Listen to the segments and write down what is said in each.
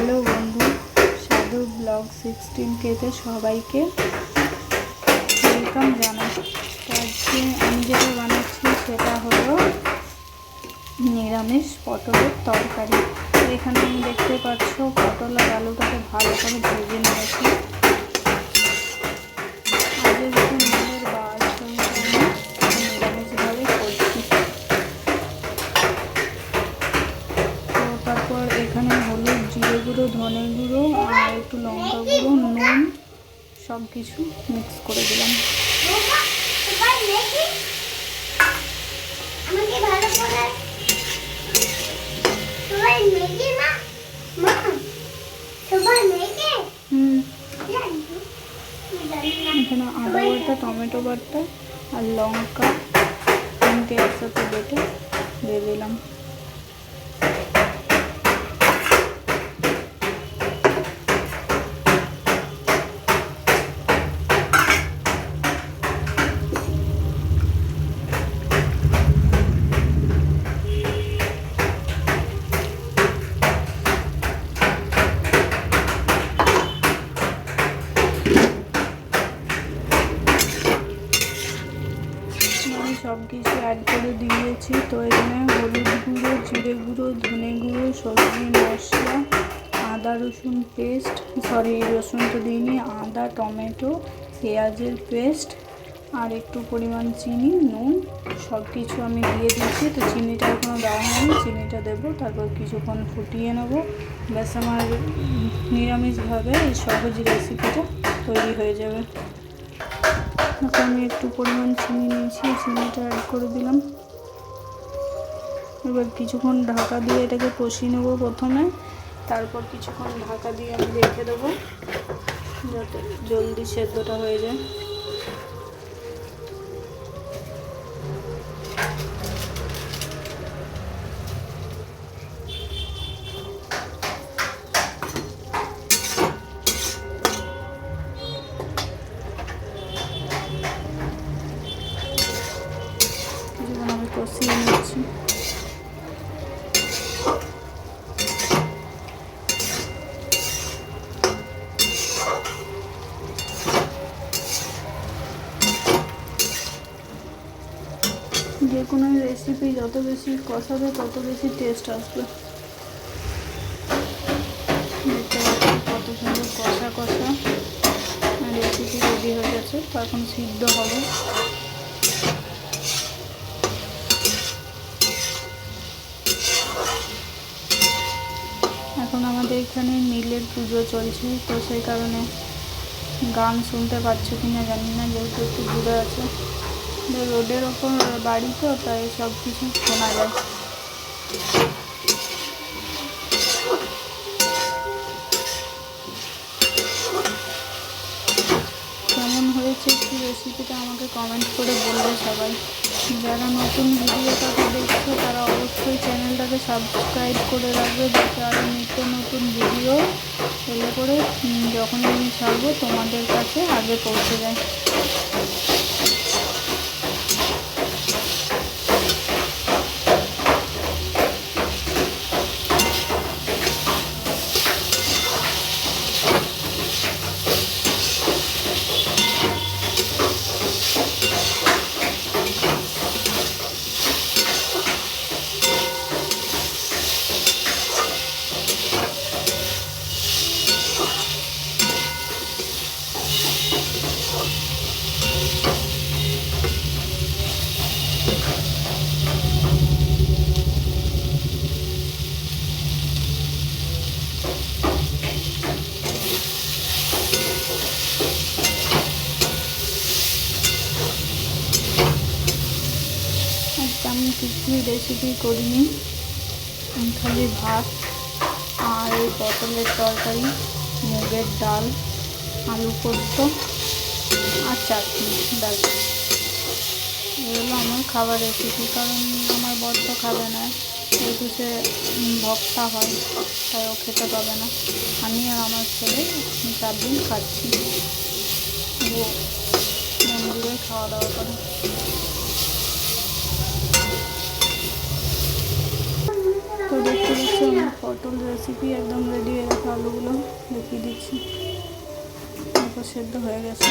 Hello বন্ধু, সাধু blog 16K-তে সবাইকে ওয়েলকাম জানাই। তো আজকে আমি যেটা বানাচ্ছি সেটা হলো নিরামিষ পটলের তরকারি। তো এখানে আমি দেখতে পাচ্ছ পটল আর আলুটাকে ভালো করে ভেজে নিয়েছি। আজকে নিজের বাস আমি নিরামিষভাবে করছি। তো তারপর এখানে হলুদ, জিরে গুঁড়ো, ধনে গুঁড়ো আর একটু লঙ্কা গুঁড়ো, নুন সব কিছু মিক্স করে দিলাম। এখানে আদা বাটা, টমেটো বাটা আর লঙ্কা তিনটে একসাথে বেটে দিয়ে দিলাম। আমি সব কিছু অ্যাড করে দিয়েছি। তো এখানে হলুদ গুঁড়ো, জিরে গুঁড়ো, ধনে গুঁড়ো, সবজি মশলা, আদা রসুন পেস্ট, রসুন তো দিইনি, আদা, টমেটো, পেঁয়াজের পেস্ট আর একটু পরিমাণ চিনি, নুন সব কিছু আমি দিয়ে দিয়েছি। তো চিনিটা এখনও দেওয়া হয়নি, চিনিটা দেবো, তারপর কিছুক্ষণ ফুটিয়ে নেব। ব্যাস আমার নিরামিষভাবে এই সহজ রেসিপিটা তৈরি হয়ে যাবে। আমি একটু পরিমাণ চিনি নিয়েছি, চিনিটা অ্যাড করে দিলাম। এবার কিছুক্ষণ ঢাকা দিয়ে এটাকে কষিয়ে নেবো প্রথমে, তারপর কিছুক্ষণ ঢাকা দিয়ে আমি রেখে দেবো যাতে জলদি সেদ্ধটা হয়ে যায়। কিছুক্ষণ আমি কষিয়ে নিচ্ছি। যে কোনো রেসিপি যত বেশি কষাবে তত বেশি টেস্ট আসবে। দেখতে পাচ্ছি কত সুন্দর কষা কষা রেসিপি রেডি হয়ে গেছে। তো এখন সিদ্ধ হবে। এখন আমাদের এখানে নীলের পুজো চলছে, তো সেই কারণে গান শুনতে পাচ্ছ কিনা জানি না, যেহেতু একটু দূরে আছে। রোডের ওপর বাড়ি তো, তাই সব কিছু শোনা যায়। কেমন হয়েছে একটু রেসিপিটা আমাকে কমেন্ট করে বলবে সবাই। যারা নতুন ভিডিওটাকে দেখছো তারা অবশ্যই চ্যানেলটাকে সাবস্ক্রাইব করে রাখবে, যাতে আরও নিত্য নতুন ভিডিও এলে করে যখন আমি ছাড়বো তোমাদের কাছে আগে পৌঁছে যায়। আমি কিছুই রেসিপি করিনি, খালি ভাত আর এই পটলের তরকারি, মুগের ডাল, আলু পোস্ত আর চাটনি, ডাল। এগুলো আমার খাবার রেসিপি, কারণ আমার বর তো খাবে না, যেহেতু সে ভক্তা হয় তাই ও খেতে পাবে না। আমি আর আমার ছেলে 4 দিন খাচ্ছি, ও মন্দিরে খাওয়া দাওয়া করে। তো দেখতে দেখছো আমার পটল রেসিপি একদম রেডি হয়ে গেছে, আলুগুলো দেখিয়ে দিচ্ছি, তারপর সেদ্ধ হয়ে গেছে।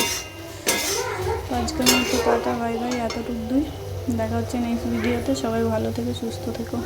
তো আজকের মতো টাটা বাই বাই, এতটুকুই। দেখা হচ্ছে নেক্সট ভিডিওতে। সবাই ভালো থেকো, সুস্থ থেকো।